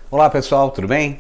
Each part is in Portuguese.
Olá pessoal, tudo bem?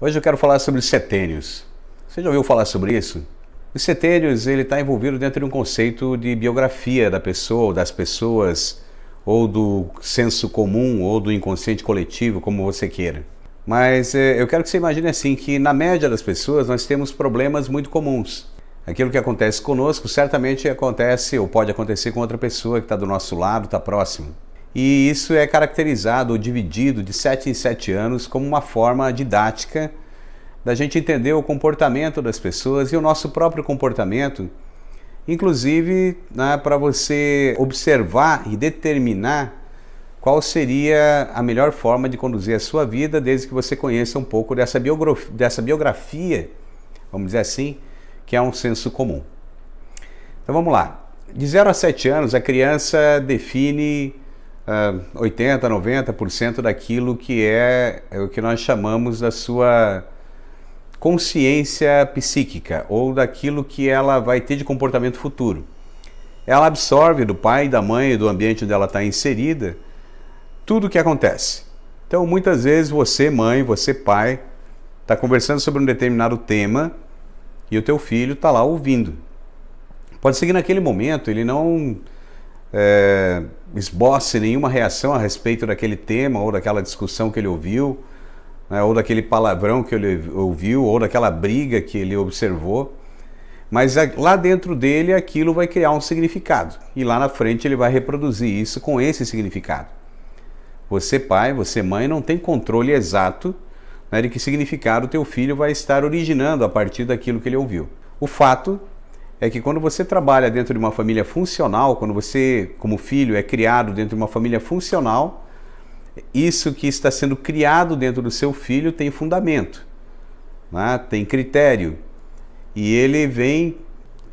Hoje eu quero falar sobre os setênios. Você já ouviu falar sobre isso? Os setênios, ele está envolvido dentro de um conceito de biografia da pessoa, ou das pessoas, ou do senso comum, ou do inconsciente coletivo, como você queira. Mas eu quero que você imagine assim, que na média das pessoas nós temos problemas muito comuns. Aquilo que acontece conosco certamente acontece ou pode acontecer com outra pessoa que está do nosso lado, está próximo. E isso é caracterizado ou dividido de 7 em 7 anos como uma forma didática da gente entender o comportamento das pessoas e o nosso próprio comportamento, inclusive, né, para você observar e determinar qual seria a melhor forma de conduzir a sua vida, desde que você conheça um pouco dessa biografia, vamos dizer assim, que é um senso comum. Então vamos lá. De 0 a 7 anos, a criança define 80, 90% daquilo que é o que nós chamamos da sua consciência psíquica, ou daquilo que ela vai ter de comportamento futuro. Ela absorve do pai, da mãe e do ambiente onde ela está inserida tudo o que acontece. Então muitas vezes você, mãe, você, pai, está conversando sobre um determinado tema e o teu filho está lá ouvindo. Pode ser que naquele momento ele não esboce nenhuma reação a respeito daquele tema ou daquela discussão que ele ouviu, né, ou daquele palavrão que ele ouviu, ou daquela briga que ele observou, mas lá dentro dele aquilo vai criar um significado e lá na frente ele vai reproduzir isso com esse significado. Você, pai, você, mãe, não tem controle exato, né, de que significado o teu filho vai estar originando a partir daquilo que ele ouviu. O fato é que quando você trabalha dentro de uma família funcional, quando você, como filho, é criado dentro de uma família funcional, isso que está sendo criado dentro do seu filho tem fundamento, né? Tem critério. E ele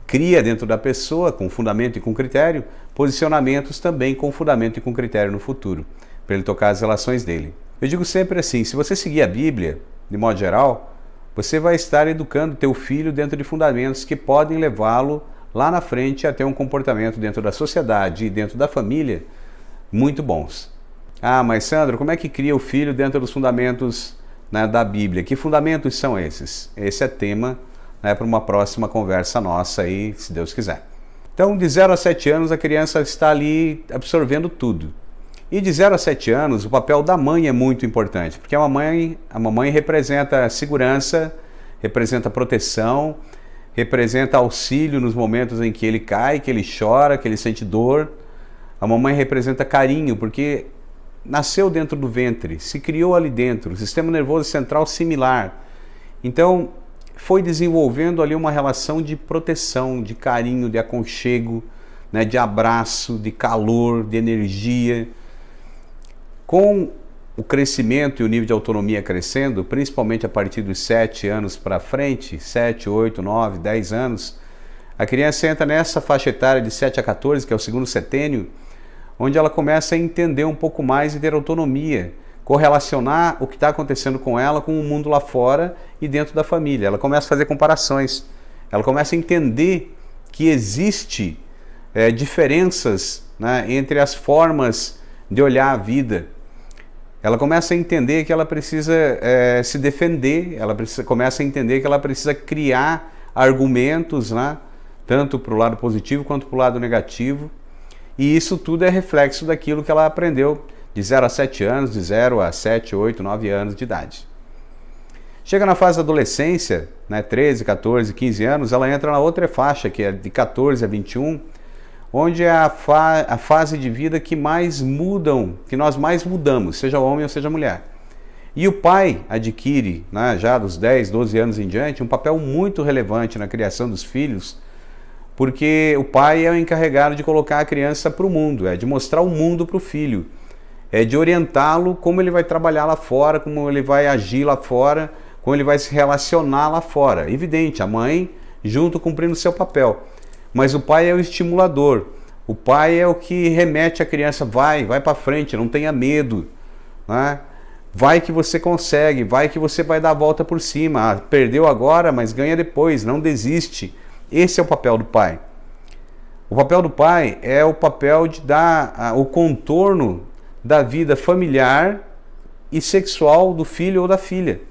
cria dentro da pessoa, com fundamento e com critério, posicionamentos também com fundamento e com critério no futuro, para ele tocar as relações dele. Eu digo sempre assim, se você seguir a Bíblia, de modo geral, você vai estar educando teu filho dentro de fundamentos que podem levá-lo lá na frente a ter um comportamento dentro da sociedade e dentro da família muito bons. Ah, mas Sandro, como é que cria o filho dentro dos fundamentos, né, da Bíblia? Que fundamentos são esses? Esse é tema, né, para uma próxima conversa nossa aí, se Deus quiser. Então, de 0 a 7 anos, a criança está ali absorvendo tudo. E de 0 a 7 anos, o papel da mãe é muito importante, porque a mamãe representa segurança, representa proteção, representa auxílio nos momentos em que ele cai, que ele chora, que ele sente dor. A mamãe representa carinho, porque nasceu dentro do ventre, se criou ali dentro, sistema nervoso central similar. Então, foi desenvolvendo ali uma relação de proteção, de carinho, de aconchego, né, de abraço, de calor, de energia. Com o crescimento e o nível de autonomia crescendo, principalmente a partir dos 7 anos para frente, 7, 8, 9, 10 anos, a criança entra nessa faixa etária de 7 a 14, que é o segundo setênio, onde ela começa a entender um pouco mais e ter autonomia, correlacionar o que está acontecendo com ela com o mundo lá fora e dentro da família. Ela começa a fazer comparações, ela começa a entender que existe diferenças, né, entre as formas de olhar a vida. Ela começa a entender que ela precisa se defender, começa a entender que ela precisa criar argumentos, né, tanto para o lado positivo quanto para o lado negativo. E isso tudo é reflexo daquilo que ela aprendeu de 0 a 7 anos, de 0 a 7, 8, 9 anos de idade. Chega na fase da adolescência, né, 13, 14, 15 anos, ela entra na outra faixa, que é de 14 a 21, onde é a fase de vida que nós mais mudamos, seja homem ou seja mulher. E o pai adquire, né, já dos 10, 12 anos em diante, um papel muito relevante na criação dos filhos, porque o pai é o encarregado de colocar a criança para o mundo, de mostrar o mundo para o filho, de orientá-lo como ele vai trabalhar lá fora, como ele vai agir lá fora, como ele vai se relacionar lá fora. Evidente, a mãe junto cumprindo o seu papel. Mas o pai é o estimulador, o pai é o que remete a criança, vai para frente, não tenha medo, né? Vai que você consegue, vai que você vai dar a volta por cima, perdeu agora, mas ganha depois, não desiste. Esse é o papel do pai. O papel do pai é o papel de dar o contorno da vida familiar e sexual do filho ou da filha.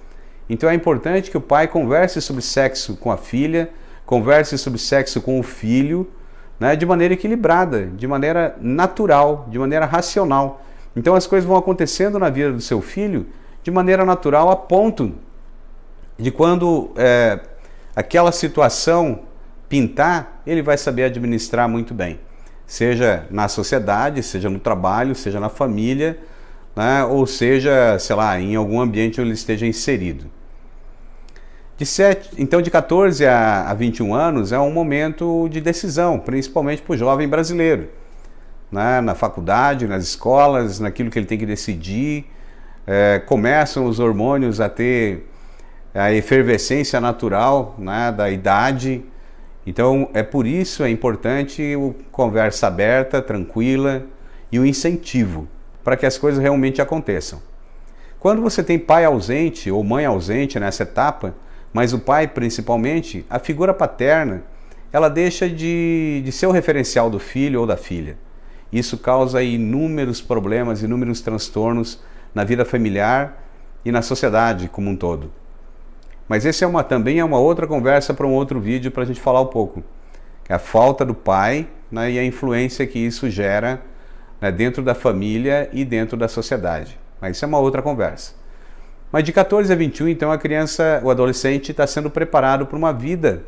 Então é importante que o pai converse sobre sexo com a filha, converse sobre sexo com o filho, né, de maneira equilibrada, de maneira natural, de maneira racional. Então as coisas vão acontecendo na vida do seu filho de maneira natural, a ponto de quando aquela situação pintar, ele vai saber administrar muito bem. Seja na sociedade, seja no trabalho, seja na família, né, ou seja, sei lá, em algum ambiente onde ele esteja inserido. Então, de 14 a 21 anos é um momento de decisão, principalmente para o jovem brasileiro, né? Na faculdade, nas escolas, naquilo que ele tem que decidir. Começam os hormônios a ter a efervescência natural, né, da idade. Então, por isso é importante a conversa aberta, tranquila e o incentivo para que as coisas realmente aconteçam. Quando você tem pai ausente ou mãe ausente nessa etapa, mas o pai principalmente, a figura paterna, ela deixa de ser o referencial do filho ou da filha. Isso causa inúmeros problemas, inúmeros transtornos na vida familiar e na sociedade como um todo. Mas esse também é uma outra conversa para um outro vídeo para a gente falar um pouco. É a falta do pai, né, e a influência que isso gera, né, dentro da família e dentro da sociedade. Mas isso é uma outra conversa. Mas de 14 a 21, então, o adolescente está sendo preparado para uma vida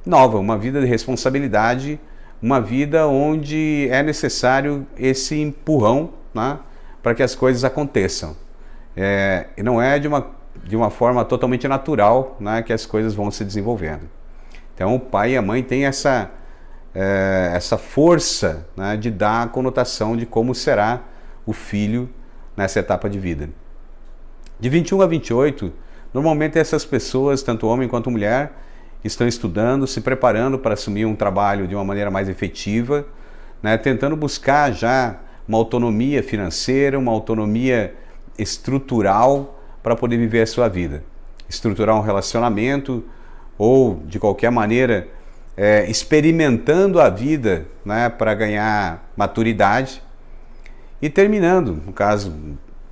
nova, uma vida de responsabilidade, uma vida onde é necessário esse empurrão, né, para que as coisas aconteçam. E não é de uma forma totalmente natural, né, que as coisas vão se desenvolvendo. Então o pai e a mãe têm essa força, né, de dar a conotação de como será o filho nessa etapa de vida. De 21 a 28, normalmente essas pessoas, tanto homem quanto mulher, estão estudando, se preparando para assumir um trabalho de uma maneira mais efetiva, né, tentando buscar já uma autonomia financeira, uma autonomia estrutural para poder viver a sua vida. Estruturar um relacionamento ou, de qualquer maneira, experimentando a vida, né, para ganhar maturidade e terminando, no caso,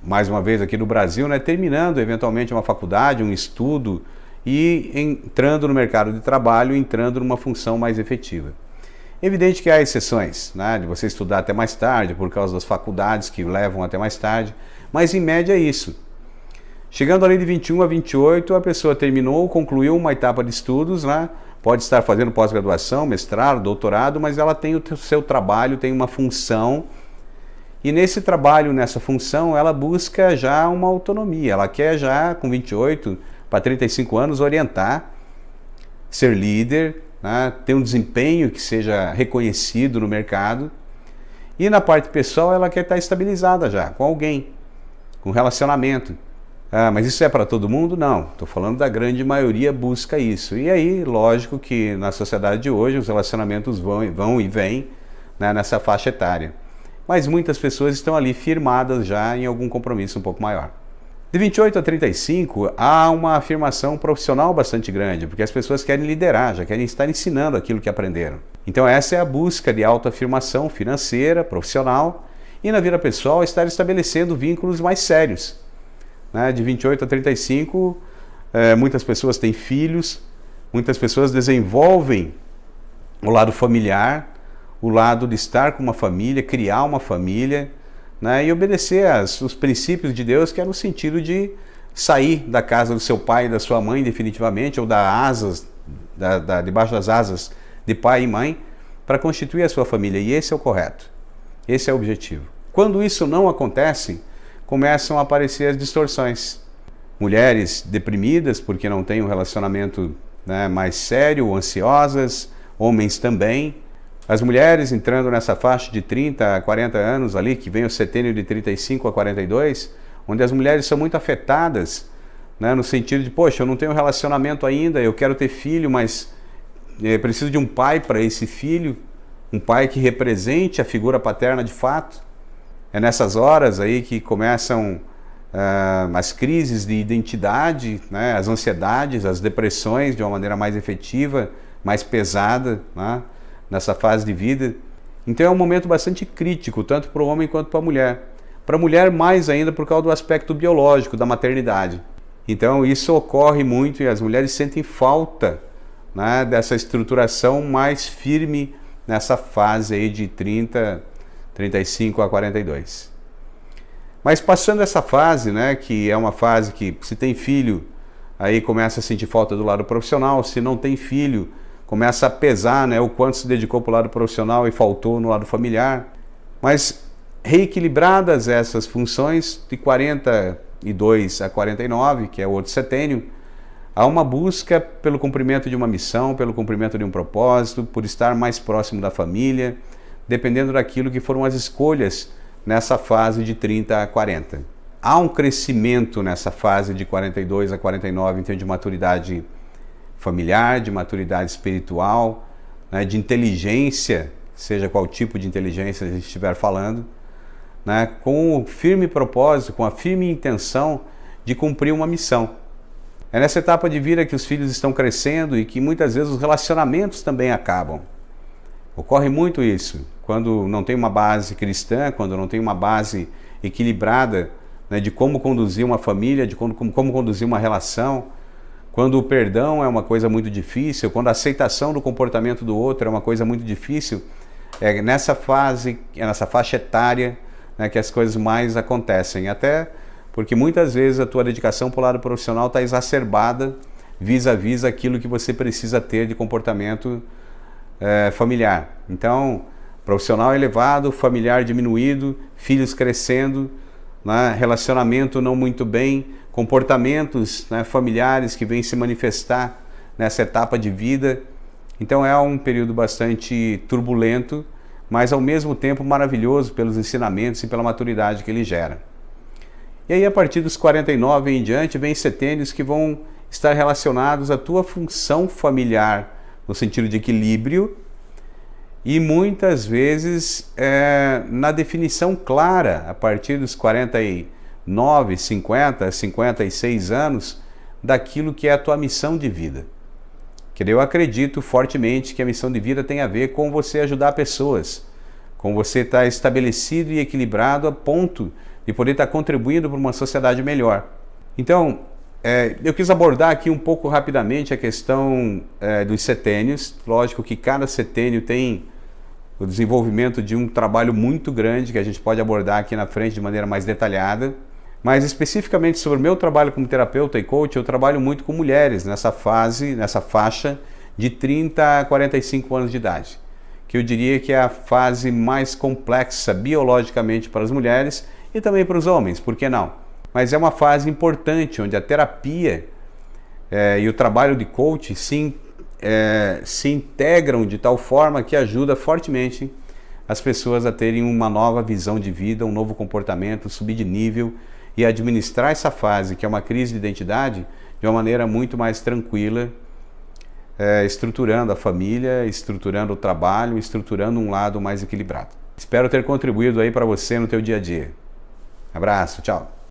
mais uma vez aqui no Brasil, né, terminando eventualmente uma faculdade, um estudo e entrando no mercado de trabalho, entrando numa função mais efetiva. Evidente que há exceções, né, de você estudar até mais tarde por causa das faculdades que levam até mais tarde, mas em média é isso. Chegando ali de 21 a 28, a pessoa terminou, concluiu uma etapa de estudos, né, pode estar fazendo pós-graduação, mestrado, doutorado, mas ela tem o seu trabalho, tem uma função. E nesse trabalho, nessa função, ela busca já uma autonomia. Ela quer já, com 28 para 35 anos, orientar, ser líder, né, ter um desempenho que seja reconhecido no mercado. E na parte pessoal, ela quer estar estabilizada já, com alguém, com relacionamento. Mas isso é para todo mundo? Não. Estou falando da grande maioria busca isso. E aí, lógico que na sociedade de hoje, os relacionamentos vão e vêm, né, nessa faixa etária. Mas muitas pessoas estão ali firmadas já em algum compromisso um pouco maior. De 28 a 35, há uma afirmação profissional bastante grande, porque as pessoas querem liderar, já querem estar ensinando aquilo que aprenderam. Então essa é a busca de autoafirmação financeira, profissional, e na vida pessoal estar estabelecendo vínculos mais sérios. Né? De 28 a 35, muitas pessoas têm filhos, muitas pessoas desenvolvem o lado familiar, o lado de estar com uma família, criar uma família, né, e obedecer os princípios de Deus, que é no sentido de sair da casa do seu pai e da sua mãe definitivamente, ou debaixo das asas de pai e mãe, para constituir a sua família. E esse é o correto, esse é o objetivo. Quando isso não acontece, começam a aparecer as distorções. Mulheres deprimidas porque não têm um relacionamento, né, mais sério, ansiosas, homens também. As mulheres entrando nessa faixa de 30 a 40 anos ali, que vem o setênio de 35 a 42, onde as mulheres são muito afetadas, né, no sentido de, poxa, eu não tenho relacionamento ainda, eu quero ter filho, mas preciso de um pai para esse filho, um pai que represente a figura paterna de fato. É nessas horas aí que começam as crises de identidade, né, as ansiedades, as depressões de uma maneira mais efetiva, mais pesada, né, nessa fase de vida. Então é um momento bastante crítico, tanto para o homem quanto para a mulher. Para a mulher, mais ainda por causa do aspecto biológico da maternidade. Então, isso ocorre muito e as mulheres sentem falta, né, dessa estruturação mais firme nessa fase aí de 30, 35 a 42. Mas passando essa fase, né, que é uma fase que se tem filho, aí começa a sentir falta do lado profissional, se não tem filho, começa a pesar, né, o quanto se dedicou para o lado profissional e faltou no lado familiar. Mas reequilibradas essas funções, de 42 a 49, que é o outro setênio, há uma busca pelo cumprimento de uma missão, pelo cumprimento de um propósito, por estar mais próximo da família, dependendo daquilo que foram as escolhas nessa fase de 30 a 40. Há um crescimento nessa fase de 42 a 49 em termos de maturidade familiar, de maturidade espiritual, né, de inteligência, seja qual tipo de inteligência a gente estiver falando, né, com o firme propósito, com a firme intenção de cumprir uma missão. É nessa etapa de vida que os filhos estão crescendo e que muitas vezes os relacionamentos também acabam. Ocorre muito isso, quando não tem uma base cristã, quando não tem uma base equilibrada, né, de como conduzir uma família, de como conduzir uma relação, quando o perdão é uma coisa muito difícil, quando a aceitação do comportamento do outro é uma coisa muito difícil, é nessa fase, é nessa faixa etária, né, que as coisas mais acontecem. Até porque muitas vezes a tua dedicação para o lado profissional está exacerbada vis-a-vis aquilo que você precisa ter de comportamento familiar. Então, profissional elevado, familiar diminuído, filhos crescendo, né, relacionamento não muito bem, comportamentos, né, familiares que vêm se manifestar nessa etapa de vida. Então é um período bastante turbulento, mas ao mesmo tempo maravilhoso pelos ensinamentos e pela maturidade que ele gera. E aí a partir dos 49 em diante vem setênios que vão estar relacionados à tua função familiar, no sentido de equilíbrio, e muitas vezes na definição clara, a partir dos 49, 50, 56 anos, daquilo que é a tua missão de vida. Que eu acredito fortemente que a missão de vida tem a ver com você ajudar pessoas, com você estar estabelecido e equilibrado a ponto de poder estar contribuindo para uma sociedade melhor. Então, eu quis abordar aqui um pouco rapidamente a questão dos setênios. Lógico que cada setênio tem o desenvolvimento de um trabalho muito grande que a gente pode abordar aqui na frente de maneira mais detalhada. Mas especificamente sobre o meu trabalho como terapeuta e coach, eu trabalho muito com mulheres nessa fase, nessa faixa de 30 a 45 anos de idade, que eu diria que é a fase mais complexa biologicamente para as mulheres e também para os homens, por que não? Mas é uma fase importante, onde a terapia e o trabalho de coach se integram de tal forma que ajuda fortemente as pessoas a terem uma nova visão de vida, um novo comportamento, subir de nível e administrar essa fase, que é uma crise de identidade, de uma maneira muito mais tranquila, estruturando a família, estruturando o trabalho, estruturando um lado mais equilibrado. Espero ter contribuído aí para você no teu dia a dia. Abraço, tchau!